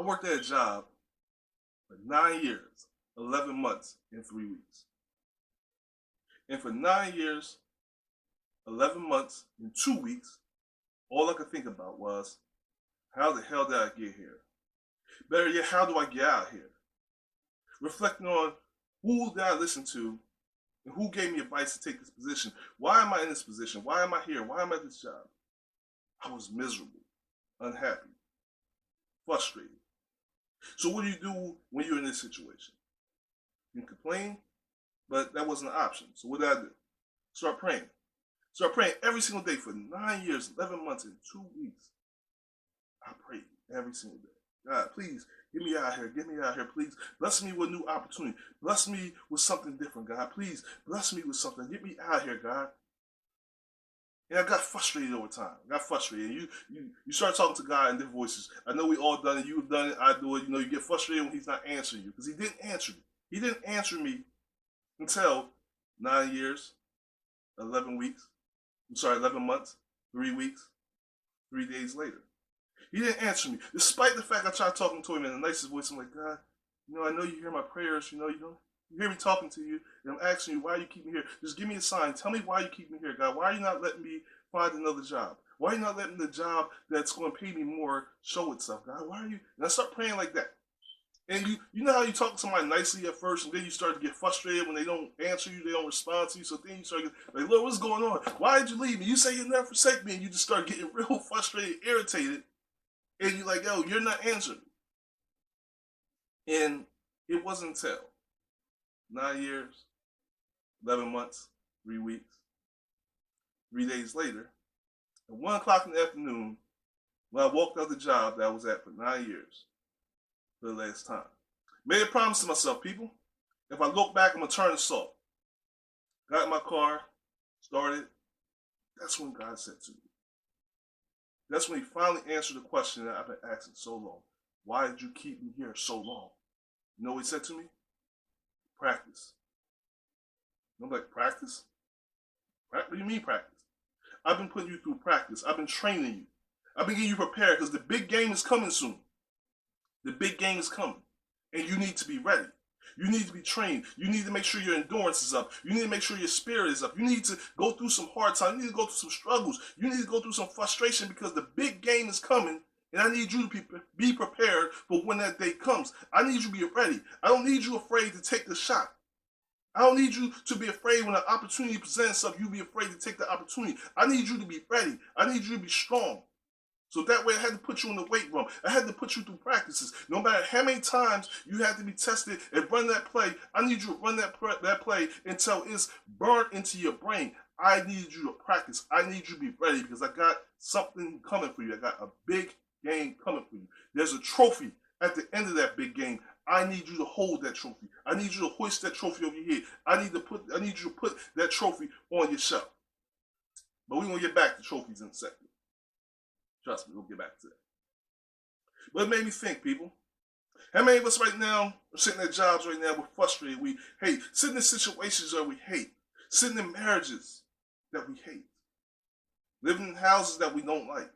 I worked at a job for 9 years, 11 months, and 3 weeks. And for 9 years, 11 months, and 2 weeks, all I could think about was, how the hell did I get here? Better yet, how do I get out of here? Reflecting on who did I listen to and who gave me advice to take this position. Why am I in this position? Why am I here? Why am I at this job? I was miserable, unhappy, frustrated. So what do you do when you're in this situation? You can complain, but that wasn't an option. So what did I do? Start praying. Start praying every single day for 9 years, 11 months, and 2 weeks. I prayed every single day. God, please, get me out of here. Get me out of here, please. Bless me with a new opportunity. Bless me with something different, God. Please, bless me with something. Get me out of here, God. And I got frustrated over time. I got frustrated. You start talking to God in different voices. I know we all done it. You've done it. I do it. You get frustrated when he's not answering you because he didn't answer me. He didn't answer me until 9 years, 11 weeks. 11 months, 3 weeks, 3 days later. He didn't answer me. Despite the fact I tried talking to him in the nicest voice, I'm like, God, I know you hear my prayers, you hear me talking to you, and I'm asking you, why you keep me here? Just give me a sign. Tell me why you keep me here, God. Why are you not letting me find another job? Why are you not letting the job that's going to pay me more show itself, God? Why are you? And I start praying like that. And you know how you talk to somebody nicely at first, and then you start to get frustrated when they don't answer you, they don't respond to you. So then you start getting like, Lord, what's going on? Why did you leave me? You say you'll never forsake me, and you just start getting real frustrated, irritated, and you're like, yo, you're not answering me. And it wasn't until 9 years, 11 months, 3 weeks, 3 days later, at 1 o'clock in the afternoon, when I walked out the job that I was at for 9 years, for the last time. Made a promise to myself, people. If I look back, I'm going to turn this off. Got in my car, started. That's when God said to me. That's when he finally answered the question that I've been asking so long. Why did you keep me here so long? You know what he said to me? Practice. And I'm like, practice? What do you mean practice? I've been putting you through practice. I've been training you. I've been getting you prepared because the big game is coming soon. The big game is coming, and you need to be ready. You need to be trained. You need to make sure your endurance is up. You need to make sure your spirit is up. You need to go through some hard times. You need to go through some struggles. You need to go through some frustration because the big game is coming, and I need you to be prepared for when that day comes. I need you to be ready. I don't need you afraid to take the shot. I don't need you to be afraid when an opportunity presents itself, you be afraid to take the opportunity. I need you to be ready. I need you to be strong. So that way I had to put you in the weight room. I had to put you through practices. No matter how many times you had to be tested and run that play, I need you to run that play until it's burned into your brain. I need you to practice. I need you to be ready because I got something coming for you. I got a big game coming for you. There's a trophy at the end of that big game. I need you to hold that trophy. I need you to hoist that trophy over your head. I need you to put that trophy on your shelf. But we're going to get back to trophies in a second. Trust me, we'll get back to that. But it made me think, people. How many of us right now are sitting at jobs right now, we're frustrated, we hate. Sitting in situations that we hate. Sitting in marriages that we hate. Living in houses that we don't like.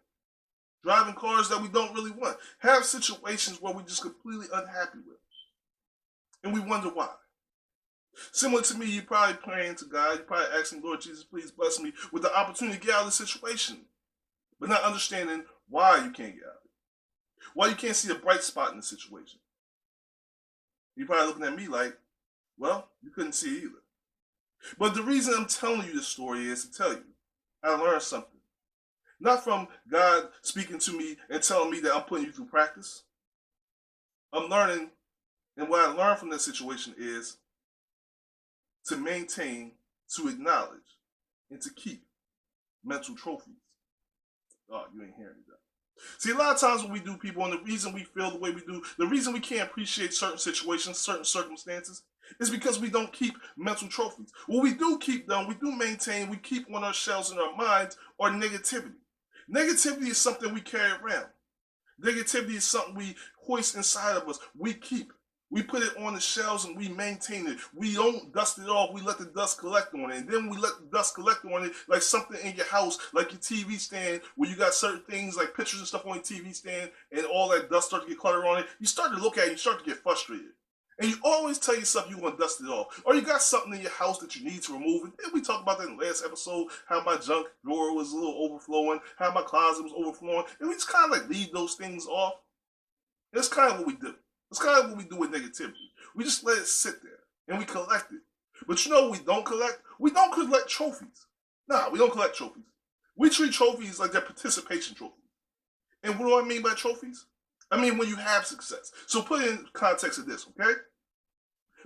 Driving cars that we don't really want. Have situations where we're just completely unhappy with. And we wonder why. Similar to me, you're probably praying to God. You're probably asking, Lord Jesus, please bless me with the opportunity to get out of the situation. But not understanding why you can't get out of it. Why you can't see a bright spot in the situation. You're probably looking at me like, well, you couldn't see it either. But the reason I'm telling you this story is to tell you, I learned something. Not from God speaking to me and telling me that I'm putting you through practice. I'm learning, and what I learned from that situation is to maintain, to acknowledge, and to keep mental trophies. Oh, you ain't hearing that. See, a lot of times when we do, people, and the reason we feel the way we do, the reason we can't appreciate certain situations, certain circumstances, is because we don't keep mental trophies. What we do keep, though, we do maintain, we keep on our shelves in our minds, are negativity. Negativity is something we carry around. Negativity is something we hoist inside of us. We keep. We put it on the shelves and we maintain it. We don't dust it off. We let the dust collect on it. And then we let the dust collect on it like something in your house, like your TV stand, where you got certain things like pictures and stuff on your TV stand, and all that dust starts to get cluttered on it. You start to look at it, you start to get frustrated. And you always tell yourself you're going to dust it off. Or you got something in your house that you need to remove. And then we talked about that in the last episode, how my junk drawer was a little overflowing, how my closet was overflowing. And we just kind of like leave those things off. That's kind of what we do. That's kind of what we do with negativity. We just let it sit there and we collect it. But you know what we don't collect? We don't collect trophies. Nah, we don't collect trophies. We treat trophies like they're participation trophies. And what do I mean by trophies? I mean when you have success. So put it in context of this, okay?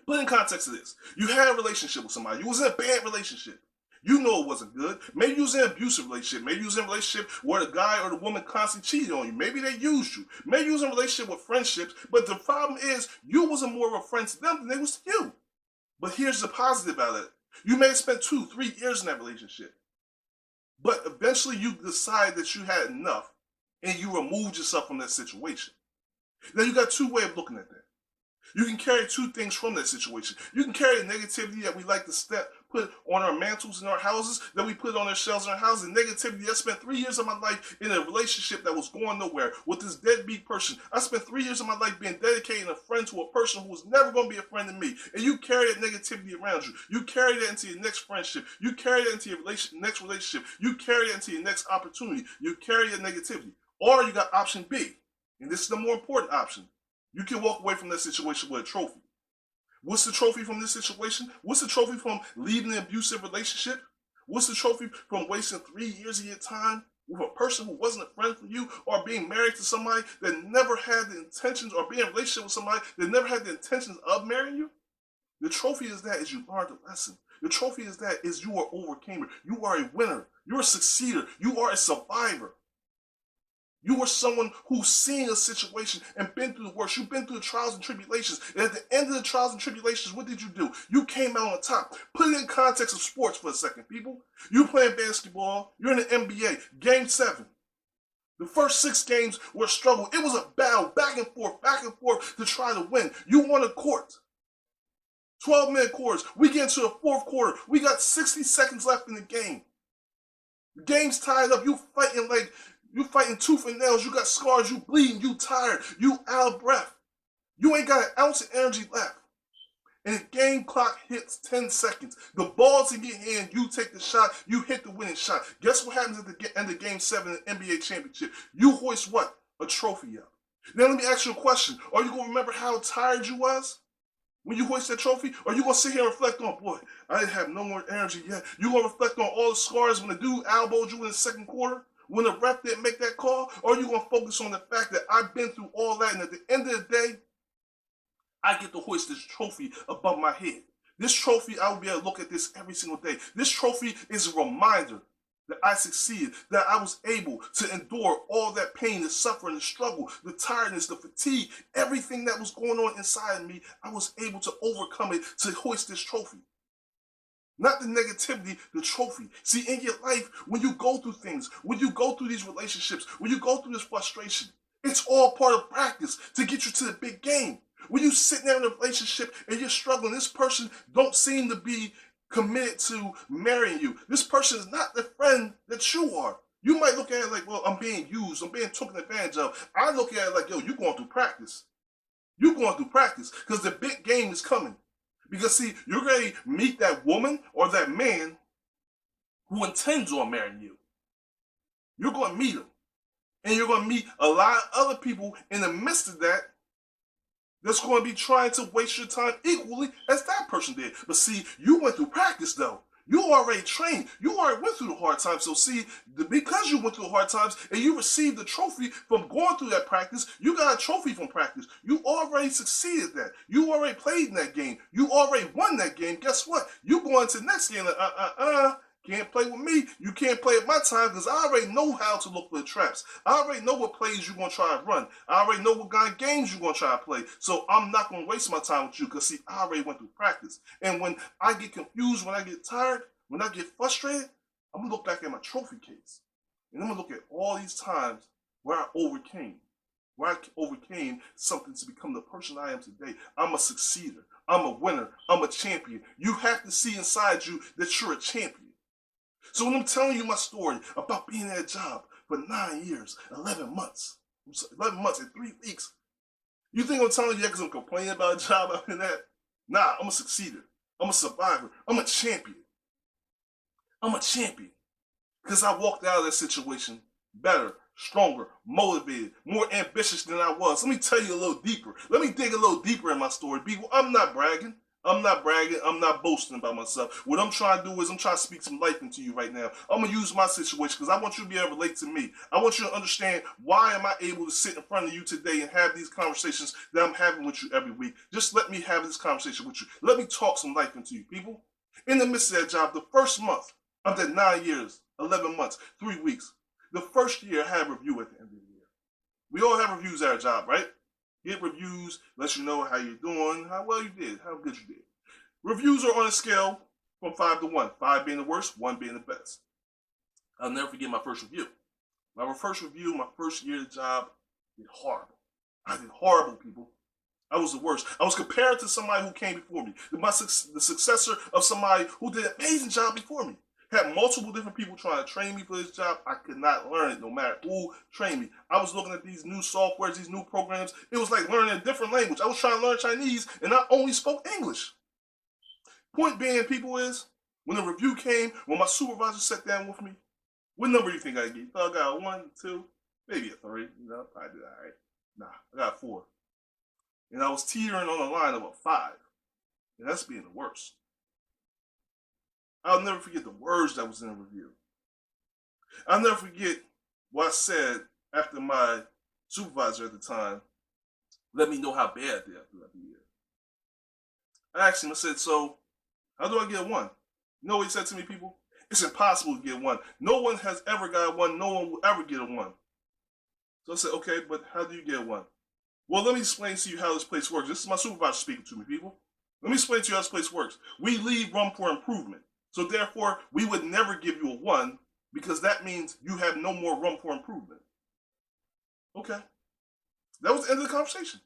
Put in context of this. You had a relationship with somebody. You was in a bad relationship. You know it wasn't good. Maybe you was in an abusive relationship. Maybe you was in a relationship where the guy or the woman constantly cheated on you. Maybe they used you. Maybe you was in a relationship with friendships. But the problem is you wasn't more of a friend to them than they was to you. But here's the positive about it. You may have spent 2-3 years in that relationship. But eventually you decide that you had enough and you removed yourself from that situation. Now you got two ways of looking at that. You can carry two things from that situation. You can carry the negativity that we like to put on our mantles in our houses, that we put on our shelves in our houses, and negativity. I spent 3 years of my life in a relationship that was going nowhere with this deadbeat person. I spent 3 years of my life being dedicated and a friend to a person who was never going to be a friend to me. And you carry that negativity around you. You carry that into your next friendship. You carry that into your next relationship. You carry that into your next opportunity. You carry that negativity. Or you got option B, and this is the more important option. You can walk away from that situation with a trophy. What's the trophy from this situation? What's the trophy from leaving an abusive relationship? What's the trophy from wasting 3 years of your time with a person who wasn't a friend for you, or being married to somebody that never had the intentions, or being in a relationship with somebody that never had the intentions of marrying you? The trophy is that you learned a lesson. The trophy is that you are overcamer. You are a winner. You're a succeeder. You are a survivor. You are someone who's seen a situation and been through the worst. You've been through the trials and tribulations. And at the end of the trials and tribulations, what did you do? You came out on top. Put it in context of sports for a second, people. You're playing basketball. You're in the NBA. Game 7. The first 6 games were a struggle. It was a battle, back and forth to try to win. You won a court. 12-minute quarters. We get into the 4th quarter. We got 60 seconds left in the game. The game's tied up. You fighting tooth and nails. You got scars. You bleeding. You tired. You out of breath. You ain't got an ounce of energy left. And the game clock hits 10 seconds. The ball's in your hand. You take the shot. You hit the winning shot. Guess what happens at the end of Game 7 of the NBA championship? You hoist what? A trophy up. Now let me ask you a question. Are you going to remember how tired you was when you hoist that trophy? Or are you going to sit here and reflect on, boy, I didn't have no more energy yet. You going to reflect on all the scars when the dude elbowed you in the 2nd quarter? When the ref didn't make that call? Or are you going to focus on the fact that I've been through all that, and at the end of the day, I get to hoist this trophy above my head. This trophy, I will be able to look at this every single day. This trophy is a reminder that I succeeded, that I was able to endure all that pain, the suffering, the struggle, the tiredness, the fatigue, everything that was going on inside of me. I was able to overcome it to hoist this trophy. Not the negativity, the trophy. See, in your life, when you go through things, when you go through these relationships, when you go through this frustration, it's all part of practice to get you to the big game. When you sit there in a relationship and you're struggling, this person don't seem to be committed to marrying you. This person is not the friend that you are. You might look at it like, well, I'm being used, I'm being taken advantage of. I look at it like, yo, you're going through practice. You're going through practice because the big game is coming. Because, see, you're going to meet that woman or that man who intends on marrying you. You're going to meet him. And you're going to meet a lot of other people in the midst of that that's going to be trying to waste your time equally as that person did. But, see, you went through practice, though. You already trained. You already went through the hard times. So see, because you went through the hard times and you received the trophy from going through that practice, you got a trophy from practice. You already succeeded that. You already played in that game. You already won that game. Guess what? You going to the next game like, can't play with me. You can't play at my time because I already know how to look for the traps. I already know what plays you're going to try to run. I already know what kind of games you're going to try to play. So I'm not going to waste my time with you because, see, I already went through practice. And when I get confused, when I get tired, when I get frustrated, I'm going to look back at my trophy case. And I'm going to look at all these times where I overcame. where I overcame something to become the person I am today. I'm a succeeder. I'm a winner. I'm a champion. You have to see inside you that you're a champion. So when I'm telling you my story about being at a job for 9 years, 11 months, 11 months and 3 weeks, you think I'm telling you that because I'm complaining about a job after that? Nah, I'm a succeeder. I'm a survivor. I'm a champion. I'm a champion. Because I walked out of that situation better, stronger, motivated, more ambitious than I was. Let me tell you a little deeper. Let me dig a little deeper in my story, people. I'm not bragging. I'm not bragging. I'm not boasting about myself. What I'm trying to do is I'm trying to speak some life into you right now. I'm going to use my situation because I want you to be able to relate to me. I want you to understand why am I able to sit in front of you today and have these conversations that I'm having with you every week. Just let me have this conversation with you. Let me talk some life into you, people. In the midst of that job, the first month of that 9 years, 11 months, 3 weeks, the first year I had a review at the end of the year. We all have reviews at our job, right? Get reviews, let you know how you're doing, how well you did, how good you did. Reviews are on a scale from 5 to 1. 5 being the worst, 1 being the best. I'll never forget my first review. My first review, my first year of the job, did horrible. I did horrible, people. I was the worst. I was compared to somebody who came before me. The successor of somebody who did an amazing job before me. Had multiple different people trying to train me for this job. I could not learn it no matter who trained me. I was looking at these new softwares, these new programs. It was like learning a different language. I was trying to learn Chinese and I only spoke English. Point being, people, is when the review came, when my supervisor sat down with me, what number do you think I get? I got a 1, 2, maybe a 3. You know, I did all right. Nah, I got a 4. And I was teetering on the line of a 5. And that's being the worst. I'll never forget the words that was in the review. I'll never forget what I said after my supervisor at the time let me know how bad I did throughout the year. I asked him, I said, so how do I get a 1? You know what he said to me, people? It's impossible to get a 1. No one has ever got a 1. No one will ever get a 1. So I said, okay, but how do you get a 1? Well, let me explain to you how this place works. This is my supervisor speaking to me, people. Let me explain to you how this place works. We leave room for improvement. So therefore, we would never give you a 1 because that means you have no more room for improvement. Okay. That was the end of the conversation.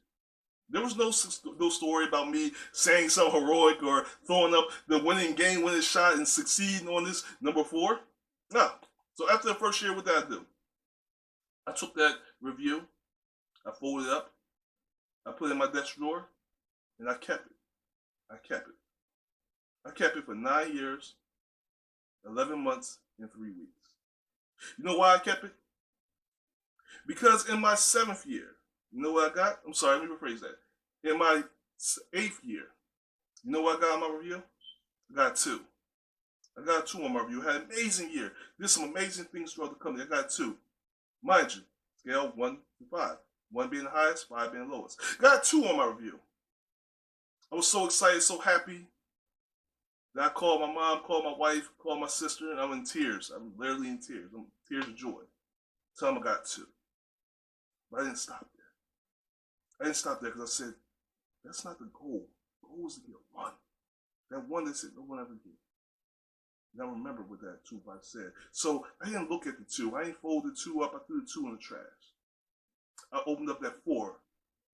There was no story about me saying something heroic or throwing up the winning shot and succeeding on this number 4. No. So after the first year, what did I do? I took that review, I folded it up, I put it in my desk drawer, and I kept it. I kept it. I kept it for 9 years, 11 months, and 3 weeks. You know why I kept it? Because in my 7th year, you know what I got? I'm sorry, let me rephrase that. In my 8th year, you know what I got on my review? I got 2. I got 2 on my review. I had an amazing year. Did some amazing things throughout the company. I got 2. Mind you, scale 1 to 5. 1 being the highest, 5 being the lowest. Got 2 on my review. I was so excited, so happy. Then I called my mom, called my wife, called my sister, and I'm in tears. I'm literally in tears. I'm in tears of joy. Tell them I got 2. But I didn't stop there. I didn't stop there because I said, that's not the goal. The goal is to get 1. That 1 that said no one ever get. And I remember what that 2 I said. So I didn't look at the 2. I didn't fold the 2 up. I threw the 2 in the trash. I opened up that 4.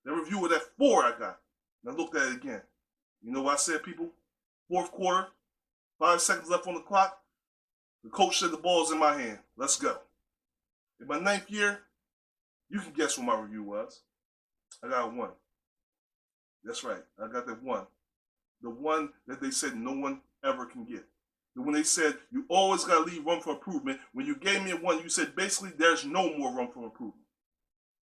That review of that 4 I got. And I looked at it again. You know what I said, people? 4th quarter, 5 seconds left on the clock. The coach said the ball's in my hand. Let's go. In my 9th year, you can guess what my review was. I got a 1. That's right. I got that 1. The 1 that they said no one ever can get. When they said you always got to leave room for improvement, when you gave me a 1, you said basically there's no more room for improvement.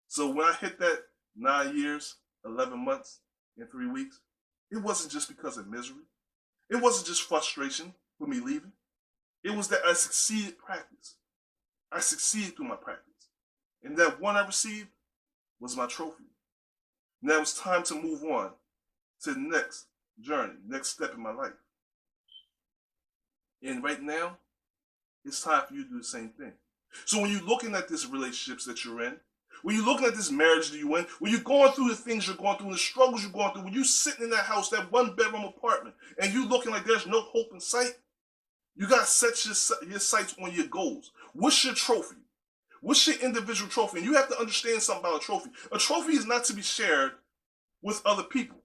So when I hit that 9 years, 11 months, and 3 weeks, it wasn't just because of misery. It wasn't just frustration with me leaving. It was that I succeeded practice. I succeeded through my practice. And that 1 I received was my trophy. Now it was time to move on to the next journey, next step in my life. And right now, it's time for you to do the same thing. So when you're looking at these relationships that you're in, when you're looking at this marriage that you're in, when you're going through the things you're going through, the struggles you're going through, when you're sitting in that house, that 1-bedroom apartment, and you're looking like there's no hope in sight, you got to set your sights on your goals. What's your trophy? What's your individual trophy? And you have to understand something about a trophy. A trophy is not to be shared with other people.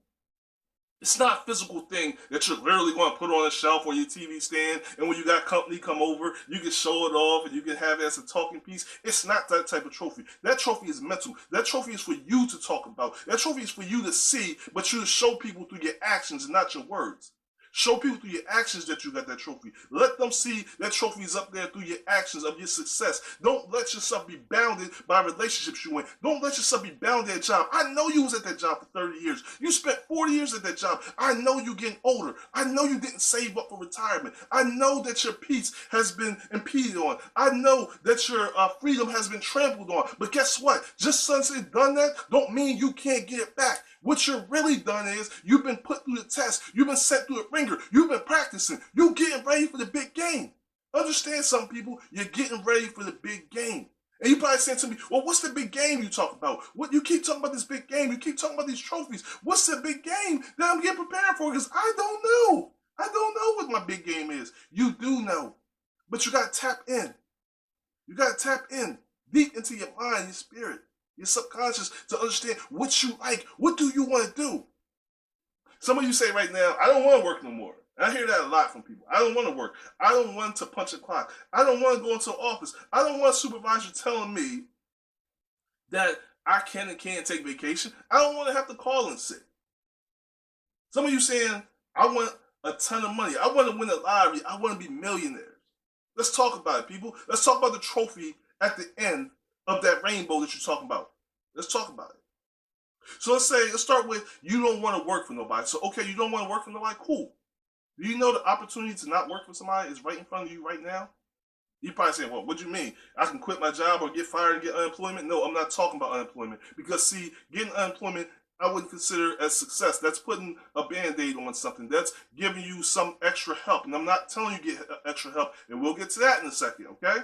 It's not a physical thing that you're literally going to put on a shelf or your TV stand, and when you got company come over, you can show it off and you can have it as a talking piece. It's not that type of trophy. That trophy is mental. That trophy is for you to talk about. That trophy is for you to see, but you to show people through your actions and not your words. Show people through your actions that you got that trophy. Let them see that trophy is up there through your actions of your success. Don't let yourself be bounded by relationships you in. Don't let yourself be bound at a job. I know you was at that job for 30 years. You spent 40 years at that job. I know you getting older. I know you didn't save up for retirement. I know that your peace has been impeded on. I know that your freedom has been trampled on. But guess what? Just since it's done that, don't mean you can't get it back. What you're really done is you've been put through the test. You've been sent through a ringer. You've been practicing. You're getting ready for the big game. Understand some people, you're getting ready for the big game. And you probably saying to me, well, what's the big game you talk about? What you keep talking about this big game. You keep talking about these trophies. What's the big game that I'm getting prepared for? Because I don't know. I don't know what my big game is. You do know. But you got to tap in. You got to tap in deep into your mind, your spirit, your subconscious to understand what you like. What do you want to do? Some of you say right now, I don't want to work no more. I hear that a lot from people. I don't want to work. I don't want to punch a clock. I don't want to go into an office. I don't want a supervisor telling me that I can and can't take vacation. I don't want to have to call in sick. Some of you saying, I want a ton of money. I want to win the lottery. I want to be millionaires. Let's talk about it, people. Let's talk about the trophy at the end of that rainbow that you're talking about. Let's talk about it. So let's start with you don't want to work for nobody. So, okay, you don't want to work for nobody? Cool. Do you know the opportunity to not work for somebody is right in front of you right now? You probably saying, well, what do you mean? I can quit my job or get fired and get unemployment? No, I'm not talking about unemployment. Because, see, getting unemployment, I wouldn't consider as success. That's putting a Band-Aid on something. That's giving you some extra help. And I'm not telling you get extra help. And we'll get to that in a second, okay?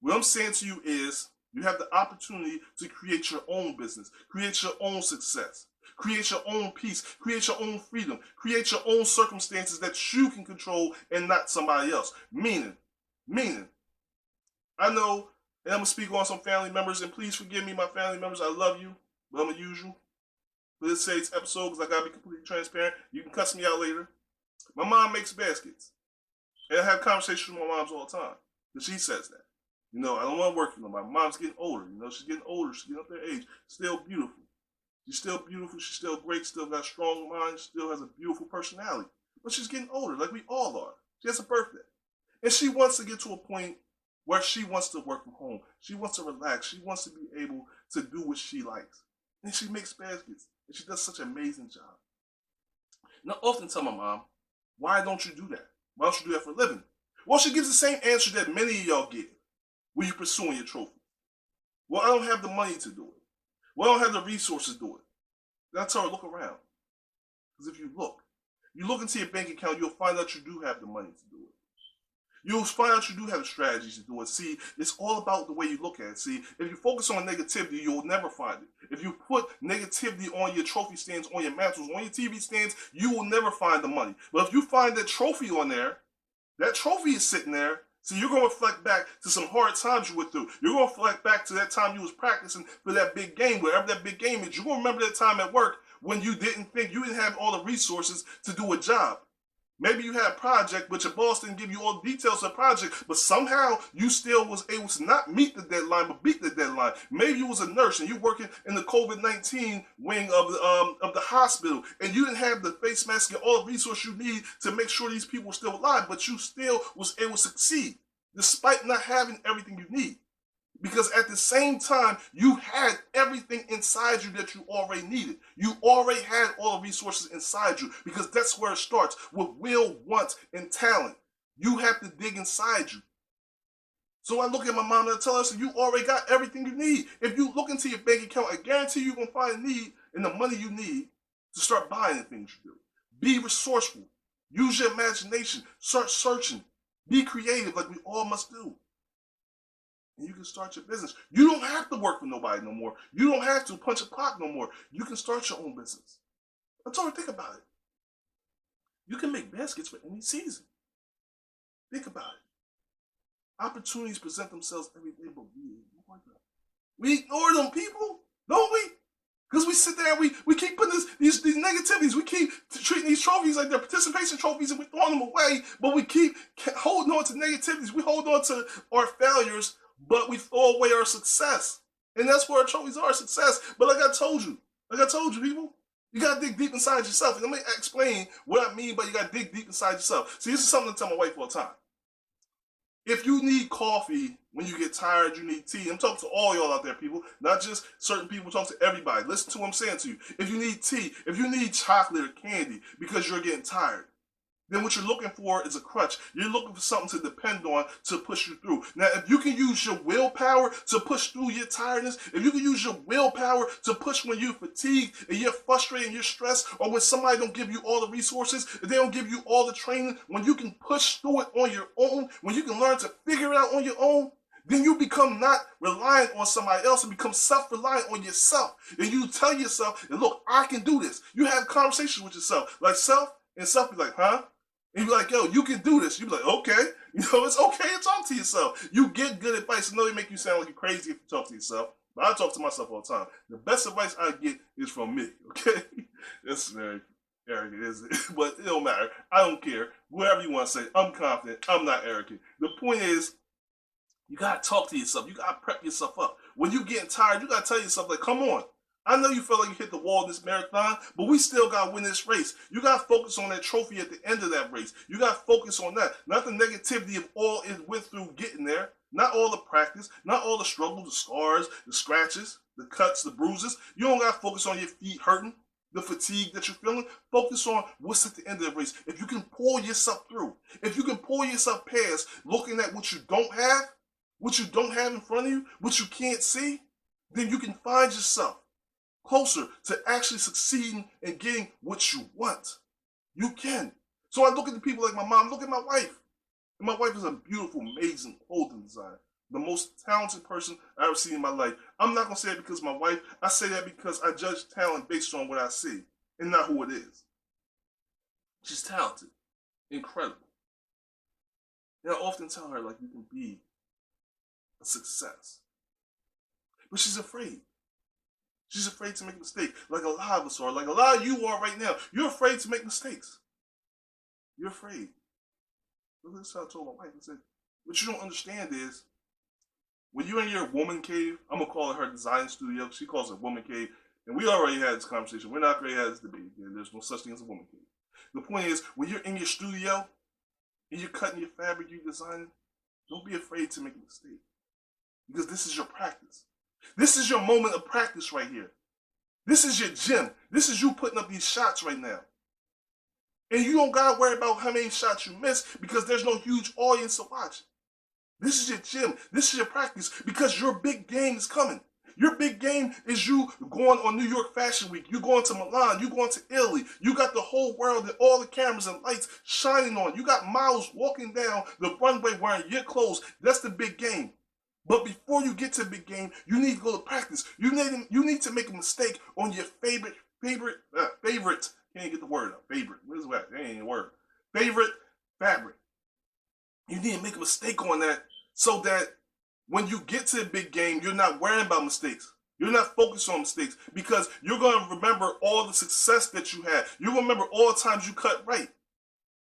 What I'm saying to you is you have the opportunity to create your own business, create your own success, create your own peace, create your own freedom, create your own circumstances that you can control and not somebody else. Meaning, I know, and I'm going to speak on some family members, and please forgive me, my family members, I love you, but I'm going to use you for this episode because I got to be completely transparent. You can cuss me out later. My mom makes baskets, and I have conversations with my moms all the time, because she says that. You know, I don't want to work for them. My mom's getting older. You know, she's getting older. She's getting up there age. Still beautiful. She's still beautiful. She's still great. Still got a strong mind. Still has a beautiful personality. But she's getting older, like we all are. She has a birthday. And she wants to get to a point where she wants to work from home. She wants to relax. She wants to be able to do what she likes. And she makes baskets. And she does such an amazing job. And I often tell my mom, why don't you do that? Why don't you do that for a living? Well, she gives the same answer that many of y'all give when you're pursuing your trophy. Well, I don't have the money to do it. Well, I don't have the resources to do it. Then I tell her, look around. Because if you look into your bank account, you'll find out you do have the money to do it. You'll find out you do have the strategies to do it. See, it's all about the way you look at it. See, if you focus on negativity, you'll never find it. If you put negativity on your trophy stands, on your mantles, on your TV stands, you will never find the money. But if you find that trophy on there, that trophy is sitting there, so you're going to reflect back to some hard times you went through. You're going to reflect back to that time you was practicing for that big game, wherever that big game is. You're going to remember that time at work when you didn't have all the resources to do a job. Maybe you had a project, but your boss didn't give you all the details of the project, but somehow you still was able to not meet the deadline, but beat the deadline. Maybe you was a nurse and you're working in the COVID-19 wing of the hospital, and you didn't have the face mask and all the resources you need to make sure these people were still alive, but you still was able to succeed, despite not having everything you need. Because at the same time, you had everything inside you that you already needed. You already had all the resources inside you, because that's where it starts, with will, want, and talent. You have to dig inside you. So I look at my mom and I tell her, so you already got everything you need. If you look into your bank account, I guarantee you're going to find a need in the money you need to start buying the things you do. Be resourceful. Use your imagination. Start searching. Be creative like we all must do. And you can start your business. You don't have to work for nobody no more. You don't have to punch a clock no more. You can start your own business. I told her, think about it. You can make baskets for any season. Think about it. Opportunities present themselves every day, but we ignore We ignore them people, don't we? Because we sit there and we keep putting these negativities. We keep treating these trophies like they're participation trophies and we're throwing them away. But we keep holding on to negativities. We hold on to our failures, but we throw away our success. And that's where our trophies are, success. But like I told you, people, you got to dig deep inside yourself. And let me explain what I mean by you got to dig deep inside yourself. See, this is something I tell my wife all the time. If you need coffee when you get tired, you need tea. I'm talking to all y'all out there, people, not just certain people. Talk to everybody. Listen to what I'm saying to you. If you need tea, if you need chocolate or candy because you're getting tired, then what you're looking for is a crutch. You're looking for something to depend on to push you through. Now, if you can use your willpower to push through your tiredness, if you can use your willpower to push when you're fatigued and you're frustrated and you're stressed, or when somebody don't give you all the resources, if they don't give you all the training, when you can push through it on your own, when you can learn to figure it out on your own, then you become not reliant on somebody else and become self-reliant on yourself. And you tell yourself, look, I can do this. You have conversations with yourself, like self, and self be like, huh? And you're like, yo, you can do this. You be like, okay. You know, it's okay to talk to yourself. You get good advice. I know they make you sound like you're crazy if you talk to yourself, but I talk to myself all the time. The best advice I get is from me, okay? That's very arrogant, isn't it? But it don't matter. I don't care. Whatever you want to say, I'm confident. I'm not arrogant. The point is, you got to talk to yourself. You got to prep yourself up. When you're getting tired, you got to tell yourself, like, come on. I know you feel like you hit the wall in this marathon, but we still got to win this race. You got to focus on that trophy at the end of that race. You got to focus on that. Not the negativity of all it went through getting there. Not all the practice. Not all the struggles, the scars, the scratches, the cuts, the bruises. You don't got to focus on your feet hurting, the fatigue that you're feeling. Focus on what's at the end of the race. If you can pull yourself through, if you can pull yourself past looking at what you don't have in front of you, what you can't see, then you can find yourself closer to actually succeeding and getting what you want. You can. So I look at the people like my mom, look at my wife. And my wife is a beautiful, amazing clothing designer. The most talented person I've ever seen in my life. I'm not going to say it because of my wife. I say that because I judge talent based on what I see and not who it is. She's talented. Incredible. And I often tell her, like, you can be a success. But she's afraid. She's afraid to make a mistake, like a lot of us are, like a lot of you are right now. You're afraid to make mistakes. You're afraid. Look, this is how I told my wife. I said, what you don't understand is, when you're in your woman cave, I'm going to call it her design studio. She calls it woman cave. And we already had this conversation. We're not going to have this debate. There's no such thing as a woman cave. The point is, when you're in your studio, and you're cutting your fabric, you're designing, don't be afraid to make a mistake. Because this is your practice. This is your moment of practice right here. This is your gym. This is you putting up these shots right now. And you don't got to worry about how many shots you miss because there's no huge audience to watch. This is your gym. This is your practice because your big game is coming. Your big game is you going on New York Fashion Week. You going to Milan. You going to Italy. You got the whole world and all the cameras and lights shining on. You got models walking down the runway wearing your clothes. That's the big game. But before you get to the big game, you need to go to practice. You need to make a mistake on your favorite, can't get the word out, favorite, what is that? That ain't a word. Favorite fabric. You need to make a mistake on that so that when you get to the big game, you're not worrying about mistakes. You're not focused on mistakes because you're going to remember all the success that you had. You remember all the times you cut right.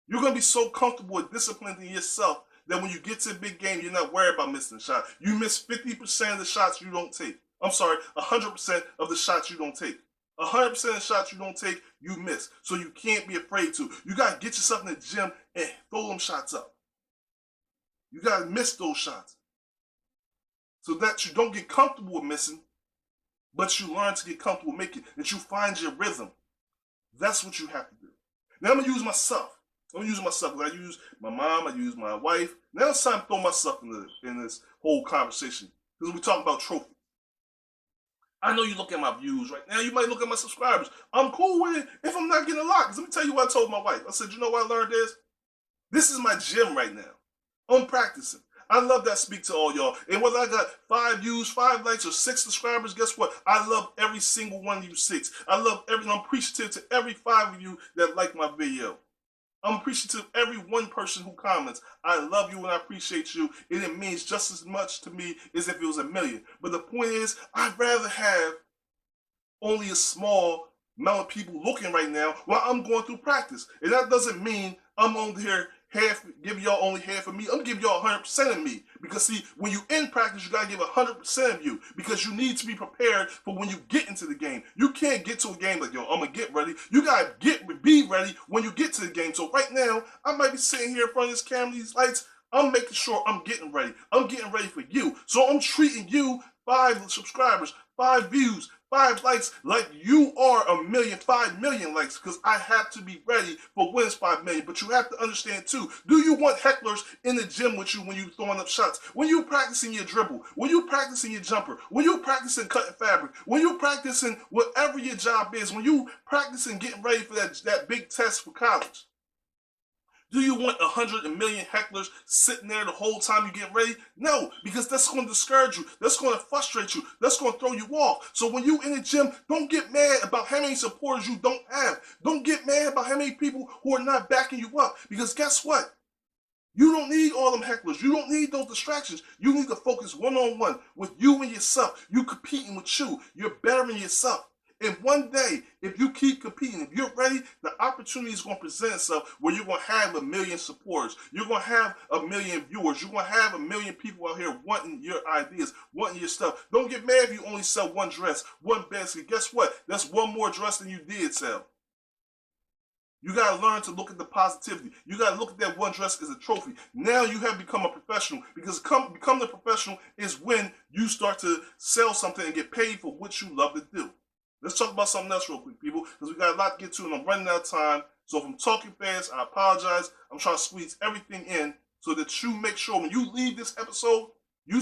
You're going to be so comfortable and disciplined in yourself that when you get to a big game, you're not worried about missing a shot. You miss 50% of the shots you don't take. I'm sorry, 100% of the shots you don't take. 100% of the shots you don't take, you miss. So you can't be afraid to. You got to get yourself in the gym and throw them shots up. You got to miss those shots. So that you don't get comfortable with missing, but you learn to get comfortable with making, that you find your rhythm. That's what you have to do. Now I'm going to use myself. I'm using myself. I use my mom. I use my wife. Now it's time to throw myself in this whole conversation because we talk about trophies. I know you look at my views right now. You might look at my subscribers. I'm cool with it if I'm not getting a lot. Because let me tell you what I told my wife. I said, you know what I learned is? This is my gym right now. I'm practicing. I love that I speak to all y'all. And whether I got 5 views, 5 likes, or 6 subscribers, guess what? I love every single one of you 6. I love I'm appreciative to every 5 of you that like my video. I'm appreciative of every one person who comments. I love you and I appreciate you, and it means just as much to me as if it was a million. But the point is, I'd rather have only a small amount of people looking right now while I'm going through practice. And that doesn't mean I'm on here give y'all only half of me. I'm giving y'all 100% of me. Because see, when you in practice, you gotta give 100% of you. Because you need to be prepared for when you get into the game. You can't get to a game like, yo, I'm gonna get ready. You gotta be ready when you get to the game. So right now, I might be sitting here in front of this camera, these lights. I'm making sure I'm getting ready. I'm getting ready for you. So I'm treating you 5 subscribers, 5 views, 5 likes like you are 5 million likes, because I have to be ready for when it's 5 million. But you have to understand too, do you want hecklers in the gym with you when you throwing up shots? When you practicing your dribble? When you practicing your jumper? When you practicing cutting fabric? When you practicing whatever your job is? When you practicing getting ready for that big test for college? Do you want 100 million hecklers sitting there the whole time you get ready? No, because that's going to discourage you. That's going to frustrate you. That's going to throw you off. So when you in the gym, don't get mad about how many supporters you don't have. Don't get mad about how many people who are not backing you up. Because guess what? You don't need all them hecklers. You don't need those distractions. You need to focus one-on-one with you and yourself. You competing with you. You're bettering yourself. And one day, if you keep competing, if you're ready, the opportunity is going to present itself where you're going to have 1 million supporters. You're going to have 1 million viewers. You're going to have 1 million people out here wanting your ideas, wanting your stuff. Don't get mad if you only sell 1 dress, 1 basket. Guess what? That's 1 more dress than you did sell. You got to learn to look at the positivity. You got to look at that 1 dress as a trophy. Now you have become a professional, because become the professional is when you start to sell something and get paid for what you love to do. Let's talk about something else real quick, people, because we got a lot to get to and I'm running out of time. So if I'm talking fast, I apologize. I'm trying to squeeze everything in so that you make sure when you leave this episode, you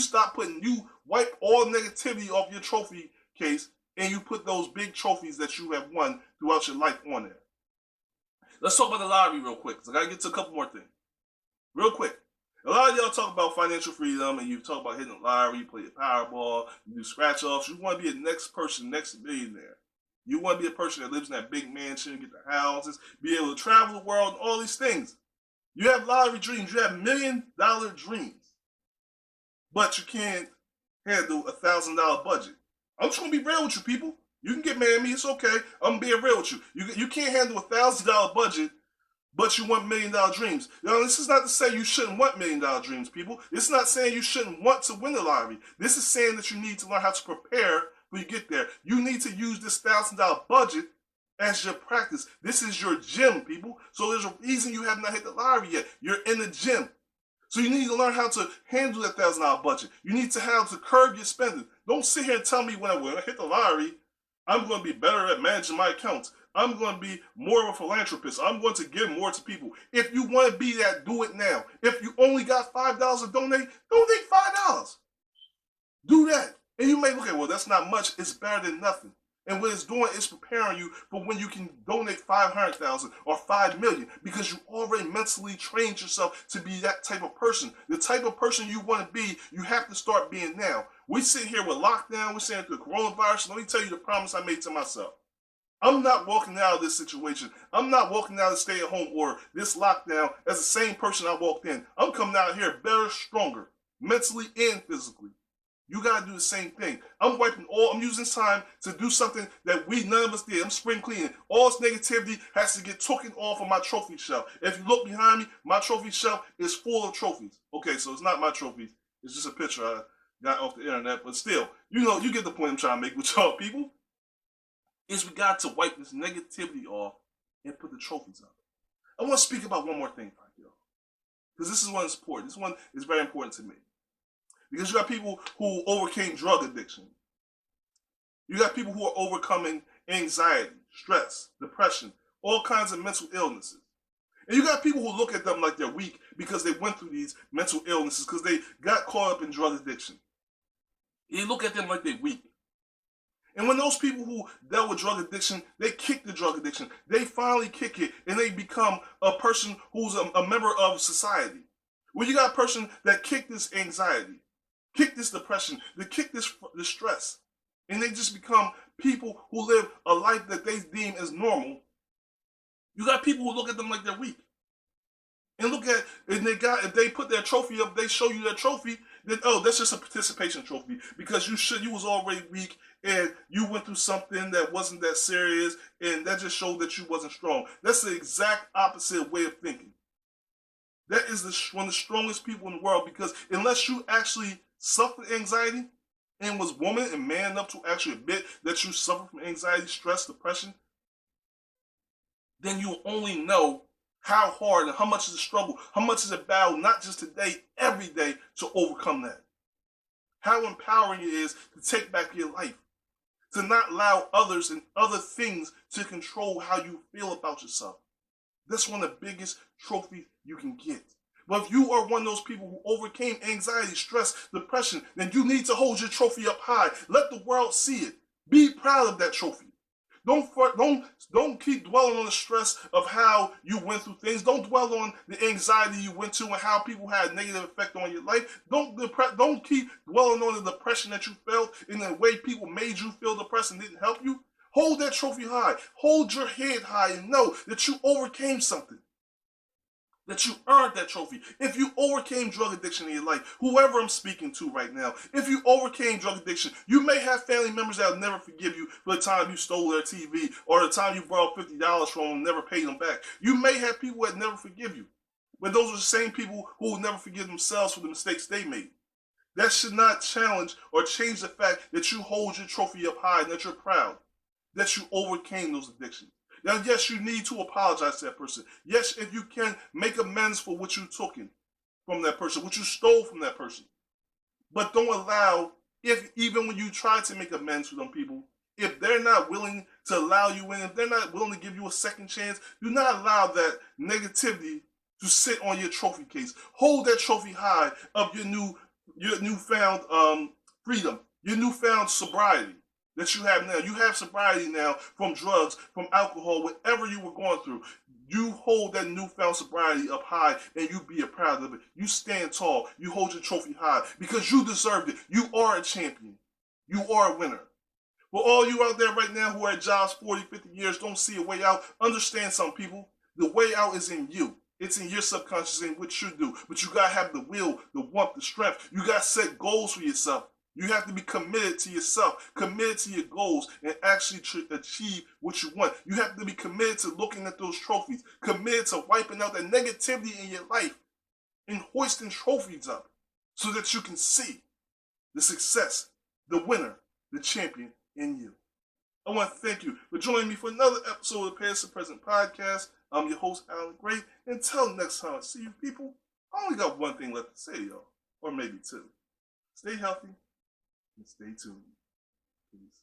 wipe all negativity off your trophy case and you put those big trophies that you have won throughout your life on there. Let's talk about the lottery real quick, because I got to get to a couple more things. Real quick. A lot of y'all talk about financial freedom and you talk about hitting the lottery, you play the Powerball, you do scratch-offs. You want to be the next person, next millionaire. You want to be a person that lives in that big mansion, get the houses, be able to travel the world, and all these things. You have lottery dreams. You have $1 million dreams. But you can't handle $1,000 budget. I'm just going to be real with you, people. You can get mad at me. It's okay. I'm being real with you. You can't handle $1,000 budget, but you want $1 million dreams. Now, this is not to say you shouldn't want $1 million dreams, people. This is not saying you shouldn't want to win the lottery. This is saying that you need to learn how to prepare when you get there. You need to use this $1,000 budget as your practice. This is your gym, people. So there's a reason you have not hit the lottery yet. You're in the gym. So you need to learn how to handle that $1,000 budget. You need to how to curb your spending. Don't sit here and tell me when I hit the lottery, I'm going to be better at managing my accounts. I'm going to be more of a philanthropist. I'm going to give more to people. If you want to be that, do it now. If you only got $5 to donate $5. Do that. And you may look at, well, that's not much. It's better than nothing. And what it's doing is preparing you for when you can donate 500,000 or 5 million, because you already mentally trained yourself to be that type of person. The type of person you want to be, you have to start being now. We sit here with lockdown. We're sitting through the coronavirus. Let me tell you the promise I made to myself. I'm not walking out of this situation. I'm not walking out of stay-at-home order, this lockdown, as the same person I walked in. I'm coming out here better, stronger, mentally and physically. You gotta do the same thing. I'm using time to do something that none of us did. I'm spring cleaning. All this negativity has to get taken off of my trophy shelf. If you look behind me, my trophy shelf is full of trophies. Okay, so it's not my trophies. It's just a picture I got off the internet, but still, you get the point I'm trying to make with y'all people. Is we got to wipe this negativity off and put the trophies up. I want to speak about one more thing, y'all, because this is one that's important. This one is very important to me. Because you got people who overcame drug addiction. You got people who are overcoming anxiety, stress, depression, all kinds of mental illnesses. And you got people who look at them like they're weak because they went through these mental illnesses, because they got caught up in drug addiction. You look at them like they're weak. And when those people who dealt with drug addiction, they kick the drug addiction, they finally kick it and they become a person who's a member of society. When you got a person that kicked this anxiety, kick this depression, they kick this stress, and they just become people who live a life that they deem as normal. You got people who look at them like they're weak. And look at, and if they put their trophy up, they show you their trophy, then oh, that's just a participation trophy because you was already weak and you went through something that wasn't that serious, and that just showed that you wasn't strong. That's the exact opposite way of thinking. That is one of the strongest people in the world, because unless you actually suffered anxiety and was woman and man enough to actually admit that you suffer from anxiety, stress, depression, then you only know how hard and how much is a struggle, how much is a battle, not just today, every day, to overcome that. How empowering it is to take back your life, to not allow others and other things to control how you feel about yourself. That's one of the biggest trophies you can get. But if you are one of those people who overcame anxiety, stress, depression, then you need to hold your trophy up high. Let the world see it. Be proud of that trophy. Don't keep dwelling on the stress of how you went through things. Don't dwell on the anxiety you went to and how people had a negative effect on your life. Don't keep dwelling on the depression that you felt and the way people made you feel depressed and didn't help you. Hold that trophy high. Hold your head high and know that you overcame something. That you earned that trophy. If you overcame drug addiction in your life, whoever I'm speaking to right now, if you overcame drug addiction, you may have family members that will never forgive you for the time you stole their TV or the time you borrowed $50 from them and never paid them back. You may have people that never forgive you, but those are the same people who will never forgive themselves for the mistakes they made. That should not challenge or change the fact that you hold your trophy up high and that you're proud that you overcame those addictions. Now, yes, you need to apologize to that person. Yes, if you can, make amends for what you took in from that person, what you stole from that person. But don't allow, even when you try to make amends for them people, if they're not willing to allow you in, if they're not willing to give you a second chance, do not allow that negativity to sit on your trophy case. Hold that trophy high of your newfound freedom, your newfound sobriety that you have now. You have sobriety now from drugs, from alcohol, whatever you were going through. You hold that newfound sobriety up high and you be proud of it. You stand tall. You hold your trophy high because you deserved it. You are a champion. You are a winner. For all you out there right now who are at jobs 40, 50 years, don't see a way out, understand some people. The way out is in you. It's in your subconscious and what you do. But you got to have the will, the warmth, the strength. You got to set goals for yourself. You have to be committed to yourself, committed to your goals, and actually achieve what you want. You have to be committed to looking at those trophies, committed to wiping out the negativity in your life and hoisting trophies up so that you can see the success, the winner, the champion in you. I want to thank you for joining me for another episode of the Past and Present Podcast. I'm your host, Alan Gray. Until next time I see you people, I only got one thing left to say, y'all, or maybe two. Stay healthy and stay tuned. Peace.